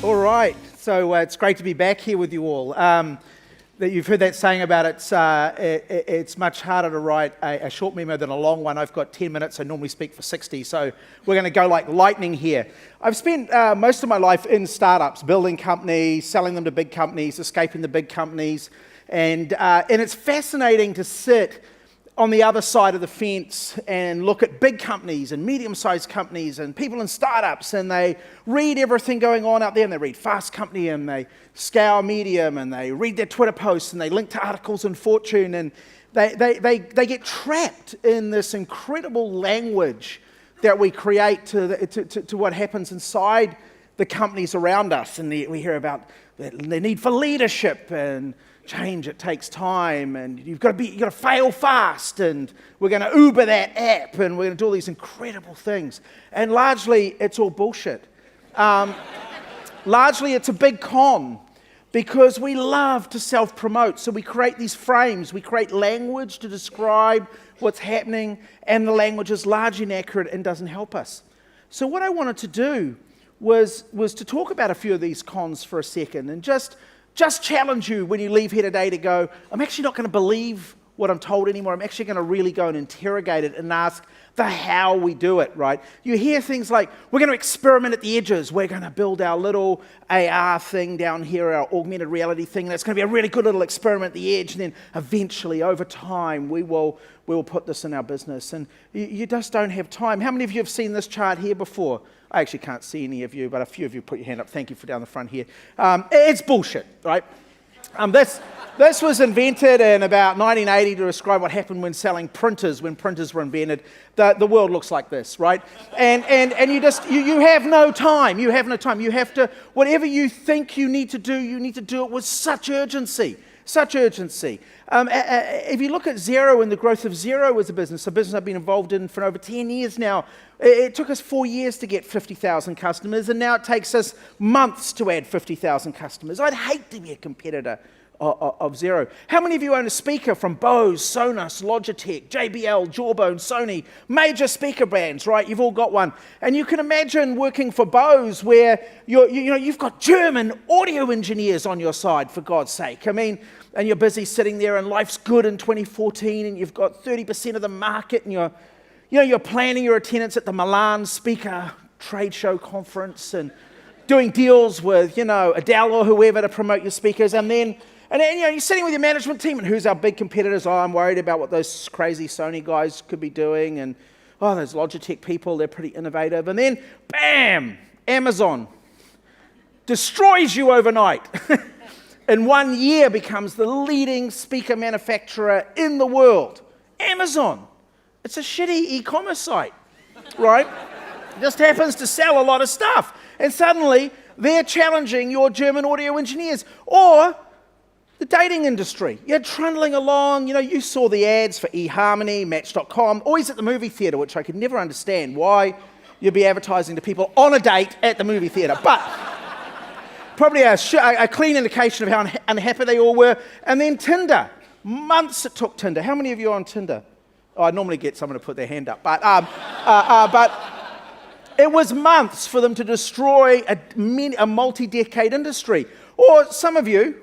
All right, so it's great to be back here with you all. That you've heard that saying about it's much harder to write a short memo than a long one. I've got 10 minutes, I normally speak for 60, so we're going to go like lightning here. I've spent most of my life in startups, building companies, selling them to big companies, escaping the big companies, and it's fascinating to sit on the other side of the fence and look at big companies and medium-sized companies and people in startups, and they read everything going on out there, and they read Fast Company, and they scour Medium, and they read their Twitter posts, and they link to articles in Fortune, and they get trapped in this incredible language that we create to what happens inside the companies around us. And we hear about the need for leadership and change. It takes time, and you've got to fail fast, and we're going to Uber that app, and we're going to do all these incredible things. And largely, it's all bullshit. Largely, it's a big con, because we love to self-promote. So we create these frames, we create language to describe what's happening, and the language is largely inaccurate and doesn't help us. So what I wanted to do was to talk about a few of these cons for a second, and just challenge you when you leave here today to go, I'm actually not going to believe what I'm told anymore. I'm actually going to really go and interrogate it and ask the how we do it, right? You hear things like, we're going to experiment at the edges. We're going to build our little AR thing down here, our augmented reality thing. And it's going to be a really good little experiment at the edge. And then eventually, over time, we will put this in our business. And you just don't have time. How many of you have seen this chart here before? I actually can't see any of you, but a few of you put your hand up. Thank you for down the front here. It's bullshit, right? This was invented in about 1980 to describe what happened when selling printers, when printers were invented. The world looks like this, right? And you have no time. You have no time. You have to, whatever you think you need to do it with such urgency. Such urgency. If you look at Xero and the growth of Xero as a business I've been involved in for over 10 years now, it took us 4 years to get 50,000 customers, and now it takes us months to add 50,000 customers. I'd hate to be a competitor of Xero. How many of you own a speaker from Bose, Sonos, Logitech, JBL, Jawbone, Sony, major speaker brands, right? You've all got one. And you can imagine working for Bose where you've got German audio engineers on your side, for God's sake. I mean, and you're busy sitting there, and life's good in 2014, and you've got 30% of the market, and you're planning your attendance at the Milan Speaker Trade Show Conference and doing deals with, Adele or whoever to promote your speakers, and then you're sitting with your management team, and who's our big competitors? Oh, I'm worried about what those crazy Sony guys could be doing, and those Logitech people, they're pretty innovative. And then, bam, Amazon destroys you overnight. In 1 year becomes the leading speaker manufacturer in the world. Amazon. It's a shitty e-commerce site, right? It just happens to sell a lot of stuff. And suddenly, they're challenging your German audio engineers. Or the dating industry. You're trundling along, you saw the ads for eHarmony, Match.com, always at the movie theatre, which I could never understand why you'd be advertising to people on a date at the movie theatre. But probably a clean indication of how unhappy they all were. And then Tinder. Months it took Tinder. How many of you are on Tinder? Oh, I normally get someone to put their hand up. But it was months for them to destroy a multi-decade industry. Or some of you,